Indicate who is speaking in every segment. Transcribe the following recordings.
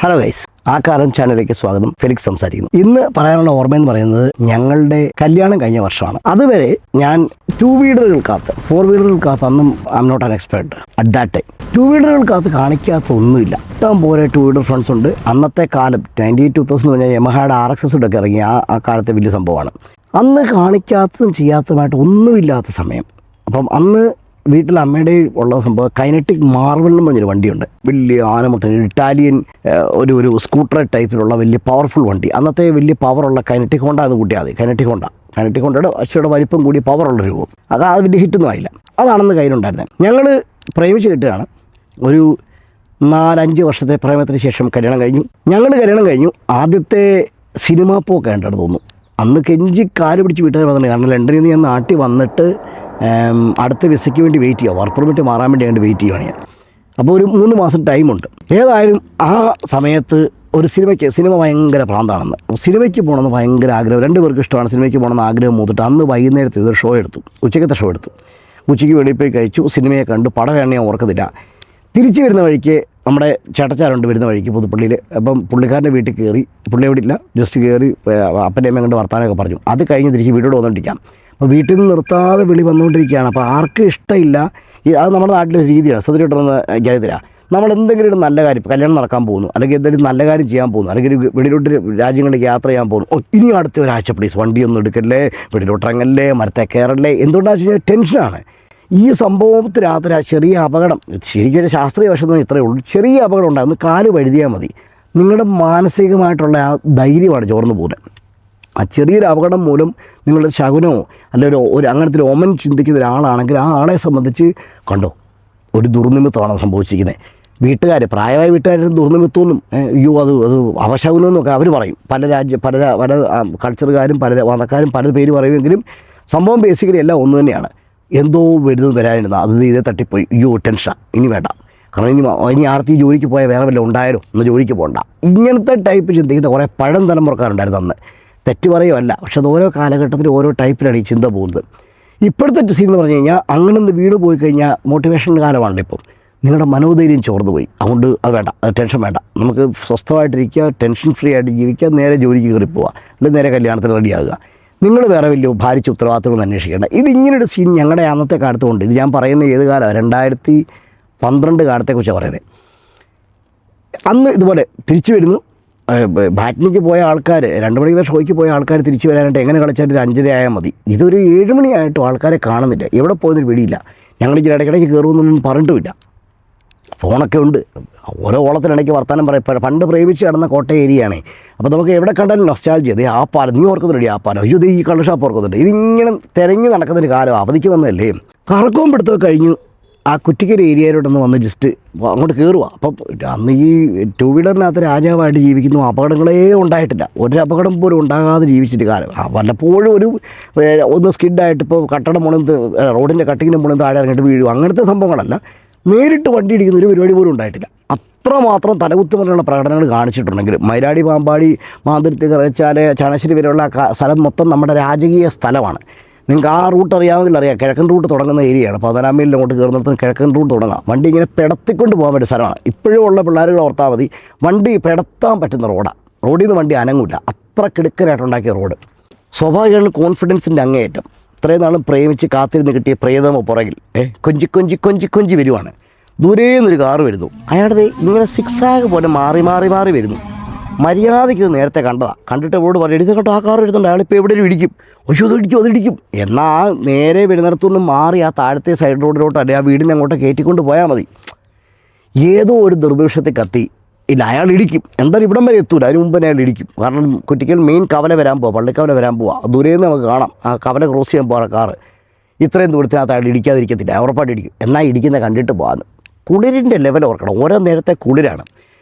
Speaker 1: Hello guys, ആ കാലം ചാനലിലേക്ക് സ്വാഗതം. ഫെലിക്സ് സംസാരിക്കുന്നു. ഇന്ന് പറയാനുള്ള ഓർമ്മയെന്ന് പറയുന്നത് ഞങ്ങളുടെ കല്യാണം കഴിഞ്ഞ വർഷമാണ്. അതുവരെ ഞാൻ ടൂ വീലറുകൾക്കകത്ത്, ഫോർ വീലറുകൾക്കകത്ത് അന്നും I am not an expert at that time. Two വീലറുകൾക്കകത്ത് കാണിക്കാത്ത ഒന്നുമില്ല. ഇഷ്ടം പോലെ ടൂ വീലർ ഫ്രണ്ട്സ് ഉണ്ട്. അന്നത്തെ കാലം 2000 പറഞ്ഞാൽ യമഹയുടെ RXS ഒക്കെ ഇറങ്ങി ആ കാലത്തെ വലിയ സംഭവമാണ്. അന്ന് കാണിക്കാത്തതും ചെയ്യാത്തതുമായിട്ട് ഒന്നുമില്ലാത്ത സമയം. അപ്പം അന്ന് വീട്ടിൽ അമ്മയുടെ ഉള്ള സംഭവം കൈനറ്റിക് മാർവൽ എന്ന് പറഞ്ഞൊരു വണ്ടിയുണ്ട്. വലിയ ആനമുട്ട ഇറ്റാലിയൻ ഒരു സ്കൂട്ടർ ടൈപ്പിലുള്ള വലിയ പവർഫുൾ വണ്ടി. അന്നത്തെ വലിയ പവറുള്ള കൈനറ്റിക് ഹോണ്ട എന്ന് കൂട്ടിയാൽ മതി. കൈനറ്റിക് ഹോണ്ടയുടെ അച്ഛയുടെ വലിപ്പം കൂടി പവറുള്ള രൂപം. അത് വലിയ ഹിറ്റൊന്നും ആയില്ല. അതാണെന്ന് കയ്യിലുണ്ടായിരുന്നത്. ഞങ്ങൾ പ്രേമിച്ച് കിട്ടുകയാണ്. ഒരു 4-5 വർഷത്തെ പ്രേമത്തിന് ശേഷം കല്യാണം കഴിഞ്ഞു. ആദ്യത്തെ സിനിമാ പോക്ക് ആയിട്ടാണ് തോന്നുന്നു. അന്ന് കെഞ്ചി കാല് പിടിച്ച് വീട്ടുകാർ വന്നത്. കാരണം ലണ്ടനിൽ നിന്ന് ഞാൻ നാട്ടിൽ വന്നിട്ട് അടുത്ത വിസയ്ക്ക് വേണ്ടി വെയിറ്റ് ചെയ്യുക, വർക്ക് പെർമിറ്റ് മാറാൻ വേണ്ടി അങ്ങോട്ട് വെയിറ്റ് ചെയ്യുകയാണ് ഞാൻ. അപ്പോൾ ഒരു 3 മാസം ടൈമുണ്ട്. ഏതായാലും ആ സമയത്ത് ഒരു സിനിമ ഭയങ്കര പ്രാന്താണെന്ന്, സിനിമയ്ക്ക് പോകണമെന്ന് ഭയങ്കര ആഗ്രഹം. 2 പേർക്ക് ഇഷ്ടമാണ് സിനിമയ്ക്ക് പോകണമെന്ന് ആഗ്രഹം മൂത്തിട്ട് അന്ന് വൈകുന്നേരത്ത് ഇതൊരു ഉച്ചയ്ക്കത്തെ ഷോ എടുത്തു. ഉച്ചയ്ക്ക് വെളിയിൽ പോയി കഴിച്ചു, സിനിമയെ കണ്ടു. പടം ഞാൻ ഓർക്കത്തില്ല. തിരിച്ചു വരുന്ന വഴിക്ക് നമ്മുടെ ചേട്ടച്ചാരുണ്ട് വരുന്ന വഴിക്ക് പുതുപ്പള്ളിയിൽ. അപ്പം പുള്ളിക്കാരൻ്റെ വീട്ടിൽ കയറി, പുള്ളി എവിടെ ഇല്ല, ജസ്റ്റ് കയറി അപ്പൻ്റെ അമ്മ കണ്ട് വർത്താനമൊക്കെ പറഞ്ഞു. അത് കഴിഞ്ഞ് തിരിച്ച് വീട്ടിലോട്ട് വന്നുകൊണ്ടിരിക്കാം. അപ്പോൾ വീട്ടിൽ നിന്ന് നിർത്താതെ വിളി വന്നുകൊണ്ടിരിക്കുകയാണ്. അപ്പോൾ ആർക്കും ഇഷ്ടമില്ല. അത് നമ്മുടെ നാട്ടിലൊരു രീതിയാണ്. സത്യമായിട്ടൊന്ന് ജയതിരാ, നമ്മൾ എന്തെങ്കിലും ഒരു നല്ല കാര്യം, കല്യാണം നടക്കാൻ പോകുന്നു, അല്ലെങ്കിൽ എന്തെങ്കിലും നല്ല കാര്യം ചെയ്യാൻ പോകുന്നു, അല്ലെങ്കിൽ വെളിയിലോട്ട് രാജ്യങ്ങളിലേക്ക് യാത്ര ചെയ്യാൻ പോകുന്നു, ഇനി അടുത്ത ഒരാഴ്ച പ്ലീസ് വണ്ടിയൊന്നും എടുക്കല്ലേ, വെളിയിലോട്ടിറങ്ങല്ലേ, മരത്തെ കയറല്ലേ. എന്തുകൊണ്ടാണെന്ന് വെച്ച് കഴിഞ്ഞാൽ ടെൻഷനാണ്. ഈ സംഭവത്തിനകത്ത് ചെറിയ അപകടം, ശരിക്കും ശാസ്ത്രീയ വശമൊന്നും ഇത്രയേ ഉള്ളൂ, ചെറിയ അപകടം ഉണ്ടാകുന്നു, കാല് വഴുതിയാൽ മതി. നിങ്ങളുടെ മാനസികമായിട്ടുള്ള ആ ധൈര്യമാണ് ചോർന്നു പോകുന്നത്. ആ ചെറിയൊരു അപകടം മൂലം നിങ്ങളുടെ ശകുനമോ അല്ലെങ്കിൽ ഒരു അങ്ങനത്തെ ഒരു ഓമൻ ചിന്തിക്കുന്ന ഒരാളാണെങ്കിൽ ആ ആളെ സംബന്ധിച്ച് കണ്ടോ ഒരു ദുർനിമിത്തമാണ് സംഭവിച്ചിരിക്കുന്നത്. പ്രായമായ വീട്ടുകാരും ദുർനിമിത്തമൊന്നും അത് അവശകുനമെന്നൊക്കെ അവർ പറയും. പല കൾച്ചറുകാരും പല മതക്കാരും പല പേര് പറയുമെങ്കിലും സംഭവം ബേസിക്കലി എല്ലാം ഒന്ന് തന്നെയാണ്. എന്തോ വരാനിരുന്ന അത് ഇതേ തട്ടിപ്പോയി, ടെൻഷൻ, ഇനി വേണ്ട, കാരണം ഇനി ആർത്തി ജോലിക്ക് പോയാൽ വേറെ വല്ല ഉണ്ടായാലോ, ഒന്ന് ജോലിക്ക് പോകണ്ട. ഇങ്ങനത്തെ ടൈപ്പ് ചിന്തിക്കുന്ന കുറേ പഴം തലമുറക്കാരുണ്ടായിരുന്നു അന്ന്. തെറ്റ് പറയുമല്ല, പക്ഷെ അത് ഓരോ കാലഘട്ടത്തിൽ ഓരോ ടൈപ്പിലാണ് ഈ ചിന്ത പോകുന്നത്. ഇപ്പോഴത്തെ സീൻ എന്ന് പറഞ്ഞു കഴിഞ്ഞാൽ അങ്ങനെ ഒന്ന് വീട് പോയി കഴിഞ്ഞാൽ മോട്ടിവേഷൻ കാലമാണ് ഇപ്പം. നിങ്ങളുടെ മനോധൈര്യം ചോർന്നു പോയി. അതുകൊണ്ട് അത് വേണ്ട, ടെൻഷൻ വേണ്ട, നമുക്ക് സ്വസ്ഥമായിട്ടിരിക്കുക, ടെൻഷൻ ഫ്രീ ആയിട്ട് ജീവിക്കുക, നേരെ ജോലിക്ക് കയറി പോവുക, അല്ലെങ്കിൽ നേരെ കല്യാണത്തിന് റെഡിയാകുക. നിങ്ങൾ വേറെ വലിയ ഭാരിച്ച ഉത്തരവാദിത്തങ്ങളൊന്നും അന്വേഷിക്കേണ്ട. ഇതിങ്ങനൊരു സീൻ ഞങ്ങളുടെ അന്നത്തെ കാലത്തുകൊണ്ട്. ഇത് ഞാൻ പറയുന്നത് ഏത് കാലമാണ്, 2012 കാലത്തെക്കുറിച്ചാണ് പറയുന്നത്. അന്ന് ഇതുപോലെ തിരിച്ചു വരുന്നു. ബാറ്റിനിക്ക് പോയ ആൾക്കാർ, 2 മണിക്ക് ഷോയ്ക്ക് പോയ ആൾക്കാർ തിരിച്ചു വരാനായിട്ട് എങ്ങനെ കളിച്ചാലും 5:30 ആയാൽ മതി. ഇതൊരു 7 മണിയായിട്ടും ആൾക്കാരെ കാണുന്നില്ല. എവിടെ പോയതൊരു പിടിയില്ല. ഞങ്ങൾ ഇടയ്ക്കിടയ്ക്ക് കയറുമെന്നൊന്നും പറഞ്ഞിട്ടുമില്ല. ഫോണൊക്കെ ഉണ്ട്. ഓരോ ഓളത്തിനിടയ്ക്ക് വർത്താനം പറയും. പണ്ട് പ്രേമിച്ച് കിടന്ന കോട്ടയം ഏരിയയാണ്. അപ്പോൾ നമുക്ക് എവിടെ കണ്ടാലും നൊസ്റ്റാൾജിയ. ആ പാലം നീ ഓർക്കുന്നുണ്ട്, ആ പാലം, അയ്യോ ഈ കള്ള് ഷാപ്പ് ഓർക്കുന്നുണ്ട്. ഇതിങ്ങനെ തിരഞ്ഞു നടക്കുന്നൊരു കാലം. അവധിക്ക് വന്നതല്ലേ. കറക്കവും പിടുത്തവും കഴിഞ്ഞു. ആ കുറ്റിക്കര ഏരിയയിലോട്ടൊന്ന് വന്ന് ജസ്റ്റ് അങ്ങോട്ട് കയറുക. അപ്പം അന്ന് ഈ 2 വീലറിനകത്ത് രാജാവായിട്ട് ജീവിക്കുന്നു. അപകടങ്ങളേ ഉണ്ടായിട്ടില്ല. ഒരു അപകടം പോലും ഉണ്ടാകാതെ ജീവിച്ചിട്ട് കാലം. വല്ലപ്പോഴും ഒന്ന് സ്കിഡായിട്ട് ഇപ്പോൾ കട്ടടം മുളന്ന് റോഡിൻ്റെ കട്ടിങ്ങിന് മുളന്ന് താഴെ ഇറങ്ങിയിട്ട് വീഴും. അങ്ങനത്തെ സംഭവങ്ങളല്ല. നേരിട്ട് വണ്ടി ഇടിക്കുന്ന ഒരു പരിപാടി പോലും ഉണ്ടായിട്ടില്ല. അത്രമാത്രം തലകുത്തുമുള്ള പ്രകടനങ്ങൾ കാണിച്ചിട്ടുണ്ടെങ്കിൽ മൈലാടി, പാമ്പാടി, മാന്തുരുത്തി, കറച്ചാല്, ചാണശ്ശേരി വരെയുള്ള സ്ഥലം മൊത്തം നമ്മുടെ രാജകീയ സ്ഥലമാണ്. നിങ്ങൾക്ക് ആ റൂട്ട് അറിയാമെങ്കിൽ അറിയാം. കിഴക്കൻ റൂട്ട് തുടങ്ങുന്ന ഏരിയയാണ്. 14 മൈലിൽ അങ്ങോട്ട് കയറുന്നിടത്തും കിഴക്കൻ റൂട്ട് തുടങ്ങാം. വണ്ടി ഇങ്ങനെ പെടത്തിക്കൊണ്ട് പോകാൻ പറ്റിയ സ്ഥലമാണ്. ഇപ്പോഴും ഉള്ള പിള്ളേരുകൾ ഓർത്താൽ മതി, വണ്ടി പെടത്താൻ പറ്റുന്ന റോഡാണ്. റോഡിൽ നിന്ന് വണ്ടി അനങ്ങില്ല. അത്ര കിടുക്കനായിട്ടുണ്ടാക്കിയ റോഡ്. സ്വാഭാവികമാണ് കോൺഫിഡൻസിൻ്റെ അങ്ങേയറ്റം. ഇത്രയും നാളും പ്രേമിച്ച് കാത്തിരുന്ന് കിട്ടിയ പ്രേതമോ പുറകിൽ കൊഞ്ചി വരുവാണ്. ദൂരെ നിന്നൊരു കാറ് വരുന്നു. അയാളുടെ ഇങ്ങനെ സിക്സാഗ് പോലെ മാറി വരുന്നു. മര്യാദയ്ക്ക് നേരത്തെ കണ്ടതാണ്. കണ്ടിട്ട് ഇവിടെ പറയും, എടുത്ത് കേട്ടോ ആ കാർ എടുത്തുണ്ട്, അയാളിപ്പോൾ എവിടെയും ഇടിക്കും. അയ്യോ അതിടിക്കും. എന്നാൽ നേരെ വരുന്നിടത്തുനിന്ന് മാറി ആ താഴത്തെ സൈഡ് റോഡിലോട്ട് അല്ലെങ്കിൽ ആ വീടിനെ അങ്ങോട്ട് കയറ്റിക്കൊണ്ട് പോയാൽ മതി. ഏതോ ഒരു ദുർദൃശ്യത്തിൽ കത്തി ഇല്ല, അയാൾ ഇടിക്കും. എന്തായാലും ഇവിടം വരെ എത്തൂല, അതിന് മുമ്പ് അയാൾ ഇടിക്കും. കാരണം കുറ്റിക്കൽ മെയിൻ കവല വരാൻ പോവാം, പള്ളിക്കവല വരാൻ പോവാം. ദൂരേന്ന് നമുക്ക് കാണാം ആ കവല ക്രോസ് ചെയ്യാൻ പോകാൻ കാറ്. ഇത്രയും ദൂരത്തിനകത്ത് അയാൾ ഇടിക്കാതിരിക്കത്തില്ല, ഉറപ്പായിട്ട് ഇടിക്കും. എന്നാൽ ഇടിക്കുന്ന കണ്ടിട്ട് പോകാമെന്ന്. കുളിരിൻ്റെ ലെവൽ ഓർക്കണം. ഓരോ നേരത്തെ കുളിരാണ്.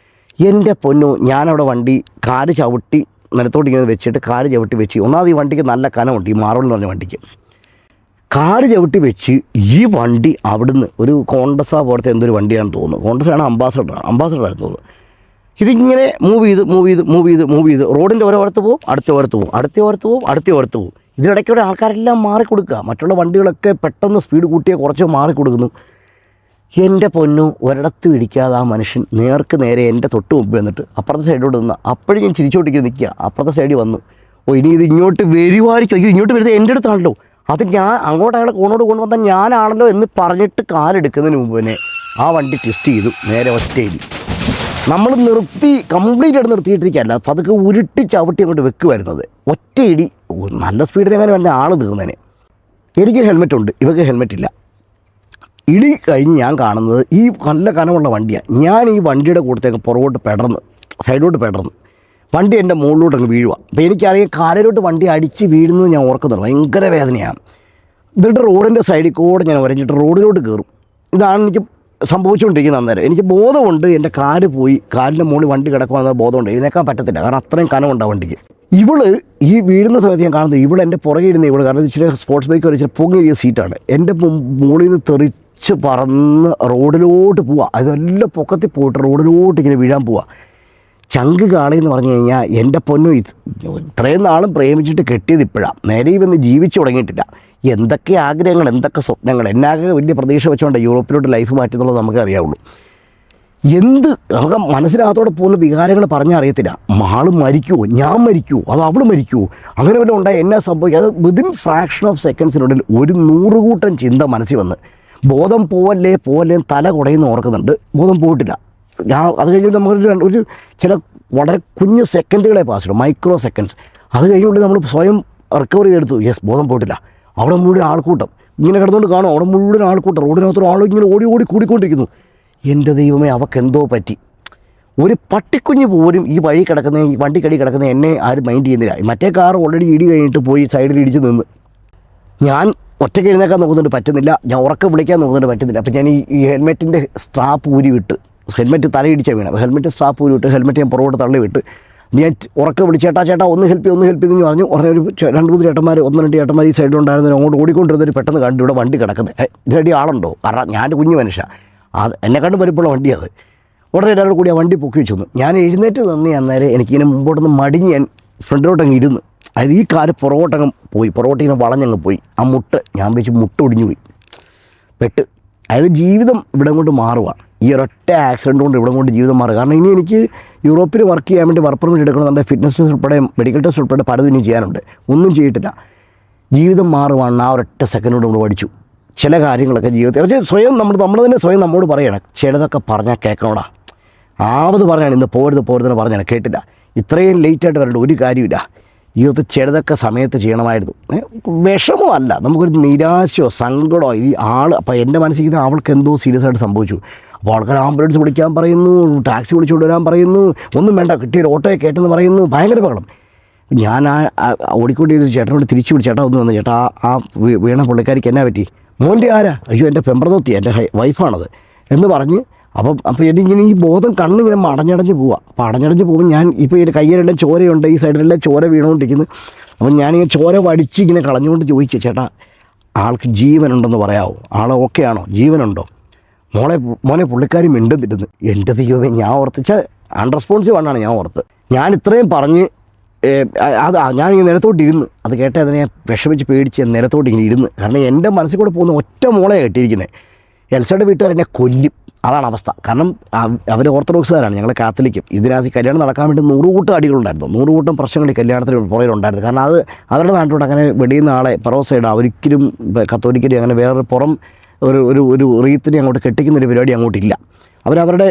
Speaker 1: എൻ്റെ പൊന്നു, ഞാനവിടെ വണ്ടി കാല് ചവിട്ടി നിലത്തോട്ട് ഇങ്ങനെ വെച്ചിട്ട് കാല് ചവിട്ടി വെച്ച്, ഒന്നാമത് ഈ വണ്ടിക്ക് നല്ല കനമുണ്ട്, ഈ മാർബിൾ എന്ന് പറഞ്ഞ വണ്ടിക്ക്. കാല് ചവിട്ടി വെച്ച് ഈ വണ്ടി അവിടുന്ന് ഒരു കോണ്ടസ പോലത്തെ എന്തൊരു വണ്ടിയാണെന്ന് തോന്നുന്നു. കോണ്ടസയാണ്, അംബാസഡറായിരുന്നു തോന്നുന്നു. ഇതിങ്ങനെ മൂവ് ചെയ്ത് റോഡിൻ്റെ ഓരത്ത് പോവും, അടുത്ത ഓരത്ത് പോവും. ഇതിനിടയ്ക്കൂടെ ആൾക്കാരെല്ലാം മാറിക്കൊടുക്കുക. മറ്റുള്ള വണ്ടികളൊക്കെ പെട്ടെന്ന് സ്പീഡ് കൂട്ടിയാൽ കുറച്ച് മാറിക്കൊടുക്കുന്നു. എൻ്റെ പൊന്നു ഒരിടത്തും ഇടിക്കാതെ ആ മനുഷ്യൻ നേർക്ക് നേരെ എൻ്റെ തൊട്ട് മുമ്പ് വന്നിട്ട് അപ്പുറത്തെ സൈഡിലോട്ട് നിന്ന് അപ്പോഴും ഞാൻ ചിരിച്ചോട്ടിരിക്കും നിൽക്കുക. അപ്പുറത്തെ സൈഡിൽ വന്നു. ഇനി ഇത് ഇങ്ങോട്ട് വരുവായിരിക്കും, അയ്യോ ഇങ്ങോട്ട് വരുന്നത് എൻ്റെ അടുത്താണല്ലോ, അത് ഞാൻ അങ്ങോട്ട് അയാളെ കോണോട് കൊണ്ടുവന്നാൽ ഞാനാണല്ലോ എന്ന് പറഞ്ഞിട്ട് കാലെടുക്കുന്നതിന് മുമ്പ് തന്നെ ആ വണ്ടി ട്വിസ്റ്റ് ചെയ്തു നേരെ ഒറ്റയിൽ. നമ്മൾ കംപ്ലീറ്റ് ആയിട്ട് നിർത്തിയിട്ടിരിക്കുകയല്ല, പതുക്കെ ഉരുട്ടി ചവിട്ടി അങ്ങോട്ട് വെക്കുമായിരുന്നത്. ഒറ്റയിടി നല്ല സ്പീഡിൽ അങ്ങനെ വന്ന ആൾ തീർന്നേനെ. എനിക്ക് ഹെൽമെറ്റ് ഉണ്ട്, ഇവർക്ക് ഹെൽമെറ്റ് ഇല്ല. ഇടി കഴിഞ്ഞ് ഞാൻ കാണുന്നത് ഈ നല്ല കനമുള്ള വണ്ടിയാണ്. ഞാൻ ഈ വണ്ടിയുടെ കൂട്ടത്തേക്ക് പുറകോട്ട് സൈഡോട്ട് പെടർന്ന് വണ്ടി എൻ്റെ മുകളിലോട്ട് അങ്ങ് വീഴുക. അപ്പോൾ എനിക്കറിയാം കാലിലോട്ട് വണ്ടി അടിച്ച് വീഴുന്നത് ഞാൻ ഓർക്കുന്നുണ്ട്. ഭയങ്കര വേദനയാണ്. എന്നിട്ട് റോഡിൻ്റെ സൈഡിൽ കൂടെ ഞാൻ വരഞ്ഞിട്ട് റോഡിലോട്ട് കയറും. ഇതാണ് എനിക്ക് സംഭവിച്ചുകൊണ്ടിരിക്കുന്നത്. അന്നേരം എനിക്ക് ബോധമുണ്ട്, എൻ്റെ കാല് പോയി, കാലിൻ്റെ മുകളിൽ വണ്ടി കിടക്കുവാണെന്ന് ബോധമുണ്ട്. എഴുന്നേക്കാൻ പറ്റത്തില്ല, കാരണം അത്രയും കനമുണ്ടാവും വണ്ടിക്ക്. ഇവള് ഈ വീഴുന്ന സമയത്ത് ഞാൻ കാണുന്നത് ഇവൾ എൻ്റെ പുറകെ ഇരുന്ന് ഇവള്, കാരണം ഇച്ചിരി സ്പോർട്സ് ബൈക്ക് ഒരു ഇച്ചിരി പൊങ്ങിയ സീറ്റാണ്, എൻ്റെ മുകളിൽ നിന്ന് തെറിച്ച് പറന്ന് റോഡിലോട്ട് പോവുക. അതെല്ലാം പൊക്കത്തിൽ പോയിട്ട് റോഡിലോട്ട് ഇങ്ങനെ വീഴാൻ പോവുക. ചങ്ക് കാളയെന്ന് പറഞ്ഞു കഴിഞ്ഞാൽ എൻ്റെ പൊന്നു ഇത്രയും നാളും പ്രേമിച്ചിട്ട് കെട്ടിയത് ഇപ്പോഴാണ്. നേരെ വന്ന് ജീവിച്ചു തുടങ്ങിയിട്ടില്ല. എന്തൊക്കെ ആഗ്രഹങ്ങൾ, എന്തൊക്കെ സ്വപ്നങ്ങൾ, എന്നാകെ വലിയ പ്രതീക്ഷ വെച്ചുകൊണ്ട് യൂറോപ്പിലോട്ട് ലൈഫ് മാറ്റുന്നുള്ളത് നമുക്ക് അറിയാവുള്ളൂ. നമുക്ക് മനസ്സിനകത്തോടെ പോകുന്ന വികാരങ്ങൾ പറഞ്ഞാൽ അറിയത്തില്ല. ആൾ മരിക്കുമോ, ഞാൻ മരിക്കുമോ, അത് അവൾ മരിക്കുമോ, അങ്ങനെ വല്ലതും ഉണ്ടായി എന്നാ സംഭവിക്കുക. അത് വിതിൻ ഫ്രാക്ഷൻ ഓഫ് സെക്കൻഡ്സിനുള്ളിൽ ഒരു 100 കൂട്ടം ചിന്ത മനസ്സിൽ വന്ന് ബോധം പോവല്ലേ തല കുടയുന്ന ഓർക്കുന്നുണ്ട്. ബോധം പോയിട്ടില്ല. അത് കഴിഞ്ഞ് നമുക്ക് ചില വളരെ കുഞ്ഞ് സെക്കൻഡുകളെ പാസ്സുള്ളൂ, മൈക്രോ സെക്കൻഡ്സ്. അത് കഴിഞ്ഞുകൊണ്ട് നമ്മൾ സ്വയം റിക്കവർ ചെയ്തെടുത്തു. യെസ്, ബോധം പോയിട്ടില്ല. അവിടെ മുഴുവൻ ആൾക്കൂട്ടം ഇങ്ങനെ കിടന്നുകൊണ്ട് കാണും. അവിടെ മുഴുവൻ ആൾക്കൂട്ടം, റോഡിനകത്തൊരു ആൾ ഇങ്ങനെ ഓടി കൂടിക്കൊണ്ടിരിക്കുന്നു. എൻ്റെ ദൈവമേ, അവക്കെന്തോ പറ്റി. ഒരു പട്ടിക്കുഞ്ഞ് പോലും ഈ വഴി കിടക്കുന്ന, ഈ വണ്ടിക്കടി കിടക്കുന്ന എന്നെ ആരും മൈൻഡ് ചെയ്യുന്നില്ല. മറ്റേ കാർ ഓൾറെഡി ഇടി കഴിഞ്ഞിട്ട് പോയി സൈഡിൽ ഇടിച്ച് നിന്ന്. ഞാൻ ഒറ്റയ്ക്ക് എഴുന്നേക്കാൻ നോക്കുന്നുണ്ട്, പറ്റുന്നില്ല. ഞാൻ ഉറക്കെ വിളിക്കാൻ നോക്കുന്നുണ്ട്, പറ്റുന്നില്ല. അപ്പോൾ ഞാൻ ഈ ഹെൽമെറ്റിൻ്റെ സ്ട്രാപ്പ് ഊരി വിട്ട്, ഹെൽമെറ്റ് തലയിടിച്ചാൽ വീണ, അപ്പോൾ ഹെൽമെറ്റ് സ്ട്രാപ്പ് ഊരി വിട്ട് ഹെൽമെറ്റ് ഞാൻ പുറകോട്ട് തള്ളി വിട്ട് ഞാൻ ഉറക്കെ വിളിച്ച് ചേട്ടാ ഒന്ന് ഹെൽപ്പ് എന്ന് പറഞ്ഞു. ഉടനെ ഒരു 2-3 ചേട്ടന്മാർ, 1-2 ചേട്ടന്മാർ ഈ സൈഡിലുണ്ടായിരുന്നു. അങ്ങോട്ട് ഓടിക്കൊണ്ടിരുന്നൊരു പെട്ടെന്ന് കണ്ടു ഇവിടെ വണ്ടി കിടക്കുന്നത്. ഇതിനടി ആളുണ്ടോ? കാരണം ഞാൻ കുഞ്ഞു മനുഷ്യ, അത് എന്നെ കണ്ടും വലിപ്പമുള്ള വണ്ടി. അത് ഉടനെ എല്ലാവരും കൂടി ആ വണ്ടി പൊക്കി വെച്ചു തന്നു. ഞാൻ എഴുന്നേറ്റ് തന്നി. അന്നേരം എനിക്കിങ്ങനെ മുമ്പോട്ടൊന്ന് മടിഞ്ഞ് ഞാൻ ഫ്രണ്ടിലോട്ടങ്ങ് ഇരുന്ന്, അതായത് ഈ കാല് പുറകോട്ടങ്ങ് പോയി, പുറകോട്ടിങ്ങനെ വളഞ്ഞങ്ങ് പോയി. ആ ഞാൻ വെച്ച് മുട്ട ഒടിഞ്ഞു പോയി, പെട്ട്. അതായത് ജീവിതം ഇവിടെ കൊണ്ട് മാറുക. ഈ ഒരൊറ്റ ആക്സിഡൻറ്റ് കൊണ്ട് ഇവിടെ കൊണ്ട് ജീവിതം മാറുക. കാരണം ഇനി എനിക്ക് യൂറോപ്പിൽ വർക്ക് ചെയ്യാൻ വേണ്ടി വർക്ക് പെർമിറ്റ് എടുക്കണമെന്നുണ്ട്. ഫിറ്റ്നസ് ടെസ്റ്റ് ഉൾപ്പെടെ മെഡിക്കൽ ടെസ്റ്റ് ഉൾപ്പെടെ പലതും ഇനി ചെയ്യാനുണ്ട്. ഒന്നും ചെയ്തിട്ടില്ല. ജീവിതം മാറുവാണ്. ആ ഒരൊറ്റ സെക്കൻഡ് കൊണ്ട് നമ്മൾ പഠിച്ചു ചില കാര്യങ്ങളൊക്കെ ജീവിതത്തിൽ. പക്ഷേ സ്വയം നമ്മൾ തന്നെ സ്വയം നമ്മോട് പറയണം, ചിലതൊക്കെ പറഞ്ഞാൽ കേൾക്കണോടാ. ആവത് പറഞ്ഞാണ് ഇന്ന് പോരുതെന്ന് പറഞ്ഞാണ്, കേട്ടില്ല. ഇത്രയും ലേറ്റായിട്ട് വരേണ്ട ഒരു കാര്യമില്ല. ജീവിതത്തിൽ ചിലതൊക്കെ സമയത്ത് ചെയ്യണമായിരുന്നു. വിഷമമല്ല, നമുക്കൊരു നിരാശയോ സങ്കടമോ ഈ അപ്പോൾ എൻ്റെ മനസ്സിൽ അവൾക്ക് എന്തോ സീരിയസ് ആയിട്ട് സംഭവിച്ചു. അപ്പോൾ ആൾക്കാർ ആംബുലൻസ് വിളിക്കാൻ പറയുന്നു, ടാക്സി വിളിച്ചുകൊണ്ട് വരാൻ പറയുന്നു, ഒന്നും വേണ്ട കിട്ടിയൊരു ഓട്ടോയെ കയറ്റെന്ന് പറയുന്നു. ഭയങ്കര ബഹളം. ഞാൻ ഓടിക്കൊണ്ടിരുന്ന ചേട്ടനോട് തിരിച്ചു വിളിച്ചു, ചേട്ടാ ഒന്ന് വന്നു, ചേട്ടാ ആ വീണ പുള്ളിക്കാരിക്ക് എന്നാ പറ്റി? മോൻ്റെ ആരാ? അയ്യോ എൻ്റെ പെമ്പറനോത്തി, എൻ്റെ വൈഫാണത് എന്ന് പറഞ്ഞ്. അപ്പോൾ എനിക്കിങ്ങനെ ഈ ബോധം കണ്ണിങ്ങനെ അടഞ്ഞടഞ്ഞ് പോവുക. അപ്പോൾ അടഞ്ഞടഞ്ഞ് പോകുമ്പോൾ ഞാൻ ഇപ്പോൾ ഈ കയ്യിലെല്ലാം ചോരയുണ്ട്, ഈ സൈഡിലെല്ലാം ചോര വീണുകൊണ്ടിരിക്കുന്നു. അപ്പം ഞാനിങ്ങനെ ചോര വടിച്ച് ഇങ്ങനെ കളഞ്ഞുകൊണ്ട് ചോദിച്ചു, ചേട്ടാ ആൾക്ക് ജീവനുണ്ടെന്ന് പറയാമോ? ആൾ ഓക്കെ ആണോ? ജീവനുണ്ടോ? മോനെ പുള്ളിക്കാരി മിണ്ടുന്നിരുന്നു. എൻ്റെ ദൈവമേ, ഞാൻ ഓർത്തിച്ച അൺറെസ്പോൺസീവ് ആണെന്നാണ് ഞാൻ ഓർത്ത്. ഞാൻ ഇത്രയും പറഞ്ഞ് ഞാനിങ്ങനെ നിലത്തോട്ടിരുന്ന്, അത് കേട്ടേ അതിനെ ഞാൻ വിഷമിച്ച് പേടിച്ച് നിലത്തോട്ട് ഇങ്ങനെ ഇരുന്ന്. കാരണം എൻ്റെ മനസ്സിൽ കൂടെ പോകുന്ന ഒറ്റ മോളെ കെട്ടിയിരിക്കുന്നത്. എൽസയുടെ വീട്ടുകാർ എന്നെ കൊല്ലും, അതാണ് അവസ്ഥ. കാരണം അവർ ഓർത്തഡോക്സുകാരാണ്, ഞങ്ങൾ കാത്തലിക്കും. ഇതിനകത്ത് കല്യാണം നടക്കാൻ വേണ്ടി 100 കൂട്ടം അടികളുണ്ടായിരുന്നു, 100 കൂട്ടം പ്രശ്നങ്ങൾ ഈ കല്യാണത്തിന് പുറകിലുണ്ടായിരുന്നു. കാരണം അത് അവരുടെ നാട്ടിലോട്ട് അങ്ങനെ വെടിയുന്ന ആളെ പറോസൈഡ് ഒരിക്കലും കത്തോലിക്കലും അങ്ങനെ വേറെ പുറം ഒരു റീത്തിനെ അങ്ങോട്ട് കെട്ടിക്കുന്നൊരു പരിപാടി അങ്ങോട്ടില്ല. അവരവരുടെ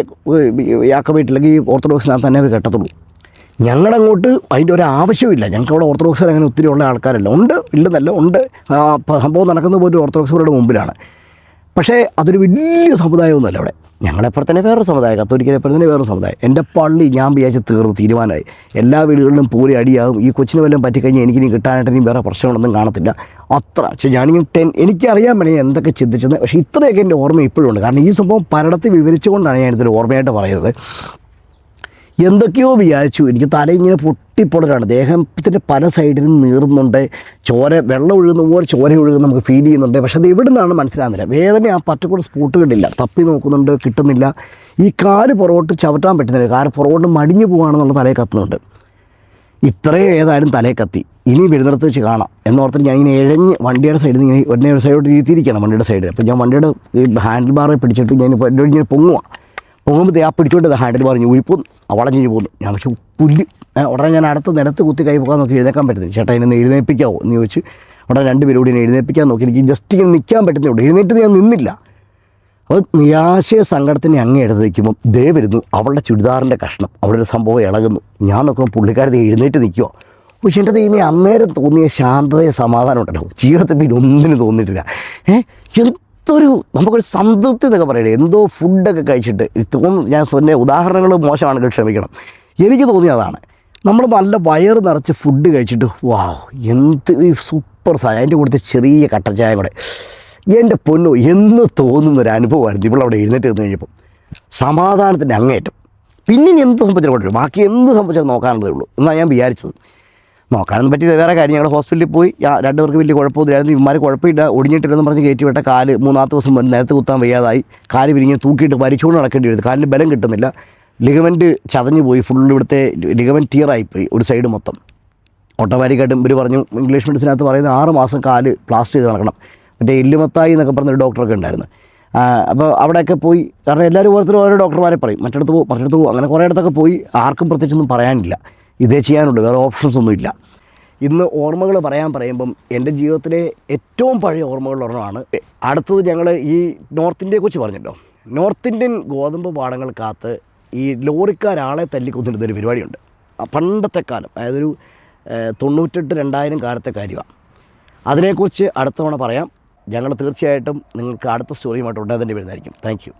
Speaker 1: യാക്കോബൈറ്റ് അല്ലെങ്കിൽ ഓർത്തഡോക്സിനകത്ത് തന്നെ അവർ കെട്ടത്തുള്ളൂ. ഞങ്ങളങ്ങോട്ട് അതിൻ്റെ ഒരു ആവശ്യമില്ല. ഞങ്ങൾക്കവിടെ ഓർത്തഡോക്സുകാർ അങ്ങനെ ഒത്തിരി ഉള്ള ആൾക്കാരല്ല. ഉണ്ട്, ഇല്ലെന്നല്ല, ഉണ്ട്. സംഭവം നടക്കുന്നത് പോലും ഓർത്തഡോക്സുകാരുടെ മുമ്പിലാണ്. പക്ഷേ അതൊരു വലിയ സമുദായമൊന്നുമല്ല അവിടെ. ഞങ്ങളെപ്പോൾ തന്നെ വേറൊരു സമുദായം, കത്തോലിക്കലെപ്പോൾ തന്നെ വേറൊരു സമുദായം. എൻ്റെ പള്ളി ഞാൻ വിചാരിച്ച് തീരുമാനമായി. എല്ലാ വീടുകളിലും പൂരി അടിയാകും. ഈ കൊച്ചിന് വല്ലതും പറ്റിക്കഴിഞ്ഞാൽ എനിക്കിനി കിട്ടാനായിട്ട് ഇനി വേറെ പ്രശ്നങ്ങളൊന്നും കാണത്തില്ല. അത്ര പക്ഷേ ഞാനിങ്ങനെ എനിക്കറിയാൻ വേണേ എന്തൊക്കെ ചിന്തിച്ചത്. പക്ഷേ ഇത്രയൊക്കെ എൻ്റെ ഓർമ്മ ഇപ്പോഴും ഉണ്ട്. കാരണം ഈ സംഭവം പലയിടത്ത് വിവരിച്ചുകൊണ്ടാണ് ഞാൻ ഇതിൽ ഓർമ്മയായിട്ട് പറയുന്നത്. എന്തൊക്കെയോ വിചാരിച്ചു. എനിക്ക് തലയിങ്ങനെ പൊട്ടിപ്പൊളരാണ്. ദേഹത്തിൻ്റെ പല സൈഡിലും നീറുന്നുണ്ട്. വെള്ളം ഒഴുകുന്ന പോലെ ചോര ഒഴുകുന്ന നമുക്ക് ഫീൽ ചെയ്യുന്നുണ്ട്. പക്ഷേ അത് എവിടെ നിന്നാണ് മനസ്സിലാകുന്നില്ല. വേദന ആ പറ്റക്കൂടെ സ്പോട്ടുകളില്ല. തപ്പി നോക്കുന്നുണ്ട്, കിട്ടുന്നില്ല. ഈ കാല് പുറകോട്ട് ചവിട്ടാൻ പറ്റുന്നില്ല. കാല് പുറകോട്ട് മടിഞ്ഞു പോവുകയാണെന്നുള്ള തലയിൽ കത്തുന്നുണ്ട്. ഇത്രയും ഏതായാലും തലേ കത്തി, ഇനി വരുന്നിടത്ത് വെച്ച് കാണാം എന്നോർത്തിട്ട് ഞാൻ ഇങ്ങനെ ഇഴഞ്ഞ് വണ്ടിയുടെ സൈഡിൽ നിന്ന് ഇങ്ങനെ ഒന്നേ ഒരു സൈഡോട്ട് ഇരുത്തിയിരിക്കണം വണ്ടിയുടെ സൈഡിൽ. അപ്പോൾ ഞാൻ വണ്ടിയുടെ ഹാൻഡിൽ ബാറെ പിടിച്ചിട്ട് ഞാൻ എന്നോട് ഇങ്ങനെ പൊങ്ങുമ്പോൾ ആ പിടിച്ചോണ്ട് ഹാൻഡിൽ ബാർ ഊരിപ്പോന്നു, വളഞ്ഞ് പോന്നു. ഞാൻ പക്ഷേ പുല്ല് ഉടനെ ഞാൻ അടുത്ത് നിലത്ത് കുത്തി കൈ പോകാൻ നോക്കി, എഴുന്നേക്കാൻ പറ്റുന്നില്ല. ചേട്ടാ എന്നെ എഴുന്നേൽപ്പിക്കാവോ എന്ന് ചോദിച്ച് ഉടനെ 2 പേരും കൂടി എന്നെ എഴുന്നേൽപ്പിക്കാൻ നോക്കി. എനിക്ക് ജസ്റ്റ് ഇങ്ങനെ നിൽക്കാൻ പറ്റുന്നുള്ളൂ, എഴുന്നേറ്റ് ഞാൻ നിന്നില്ല. അപ്പോൾ നിരാശയ സങ്കടത്തിന് അങ്ങേ എടുത്ത് വയ്ക്കുമ്പം ദേ വരുന്നു അവളുടെ ചുരിദാറിൻ്റെ കഷ്ണം, അവിടെ ഒരു സംഭവം ഇളകുന്നു. ഞാൻ നോക്കുമ്പോൾ പുള്ളിക്കാരത് എഴുന്നേറ്റ് നിൽക്കുമോ. എൻ്റെ ദൈവമേ, അന്നേരം തോന്നിയ ശാന്തതയെ സമാധാനം ഉണ്ടല്ലോ ജീവിതത്തിൽ പിന്നെ ഒന്നിനും തോന്നിയിട്ടില്ല. എന്തൊരു നമുക്കൊരു സംതൃപ്തി എന്നൊക്കെ പറയണേ, എന്തോ ഫുഡൊക്കെ കഴിച്ചിട്ട് ഞാൻ സ്വന്തം ഉദാഹരണങ്ങൾ മോശമാണെങ്കിൽ ക്ഷമിക്കണം, എനിക്ക് തോന്നിയതാണ്. നമ്മൾ നല്ല വയറ് നിറച്ച് ഫുഡ് കഴിച്ചിട്ട് വാവ് എന്ത് സൂപ്പർ സാധനം, അതിൻ്റെ കൂടെ ചെറിയ കട്ടൻ ചായ കൂടെ, എൻ്റെ പൊന്നോ എന്ന് തോന്നുന്നൊരു അനുഭവമായിരുന്നു ഇവളവിടെ എഴുന്നേറ്റ് നിന്ന് കഴിഞ്ഞപ്പോൾ. സമാധാനത്തിൻ്റെ അങ്ങേറ്റം. പിന്നെ എന്ത് സംഭവിച്ചാലും കൊണ്ടിരും, ബാക്കി എന്ത് സംഭവിച്ചാലും നോക്കാനുള്ളതേ ഉള്ളൂ എന്നാണ് ഞാൻ വിചാരിച്ചത്. നോക്കാനൊന്നും പറ്റില്ല, വേറെ കാര്യം. ഞങ്ങൾ ഹോസ്പിറ്റലിൽ പോയി, 2 പേർക്ക് വലിയ കുഴപ്പമൊന്നുമില്ലായിരുന്നു. ഇവന്മാർ കുഴപ്പമില്ല, ഒടിഞ്ഞിട്ടില്ലെന്ന് പറഞ്ഞ് കയറ്റി വിട്ട കാല് 3-ാമത്തെ ദിവസം നേരത്തെ കുത്താൻ വയ്യാതായി, കാല് പിരിഞ്ഞ് തൂക്കിയിട്ട് വലിച്ചുകൊണ്ട് നടക്കേണ്ടി വരുന്നത്, കാലിന് ബലം കിട്ടുന്നില്ല, ലിഗമെൻറ്റ് ചതഞ്ഞു പോയി, ഫുള്ള് ഇവിടുത്തെ ലിഗമെൻറ്റ് ടീറായിപ്പോയി ഒരു സൈഡ് മൊത്തം. ഓട്ടോമാറ്റിക്കായിട്ടും ഇവർ പറഞ്ഞു, ഇംഗ്ലീഷ് മെഡിസിനകത്ത് പറയുന്നത് 6 മാസം കാല് പ്ലാസ്റ്റർ ചെയ്ത് നടക്കണം. മറ്റേ എല്ലുമത്തായി എന്നൊക്കെ പറഞ്ഞൊരു ഡോക്ടറൊക്കെ ഉണ്ടായിരുന്നു. അപ്പോൾ അവിടെയൊക്കെ പോയി, കാരണം എല്ലാവരും ഓരോരുത്തരും ഓരോ ഡോക്ടർമാരെ പറയും, മറ്റിടത്ത് പോകും, അങ്ങനെ കുറേ ഇടത്തൊക്കെ പോയി. ആർക്കും പ്രത്യേകിച്ചൊന്നും പറയാനില്ല, ഇതേ ചെയ്യാനുള്ളൂ, വേറെ ഓപ്ഷൻസ് ഒന്നുമില്ല. ഇന്ന് ഓർമ്മകൾ പറയുമ്പം എൻ്റെ ജീവിതത്തിലെ ഏറ്റവും പഴയ ഓർമ്മകളിലൊരെണ്ണമാണ്. അടുത്തത് ഞങ്ങൾ ഈ നോർത്ത് ഇന്ത്യയെക്കുറിച്ച് പറഞ്ഞല്ലോ. നോർത്ത് ഇന്ത്യൻ ഗോതമ്പ് പാടങ്ങൾക്കകത്ത് ഈ ലോറിക്കാരാളെ തല്ലിക്കൊന്നിരുന്നൊരു പരിപാടിയുണ്ട്. പണ്ടത്തെ കാലം, അതായത് ഒരു 98-2000 കാലത്തെ കാര്യമാണ്. അതിനെക്കുറിച്ച് അടുത്ത തവണ പറയാം. ഞങ്ങൾ തീർച്ചയായിട്ടും നിങ്ങൾക്ക് അടുത്ത സ്റ്റോറിയുമായിട്ട് ഉടനെ തന്നെ വരുന്നതായിരിക്കും. Thank you.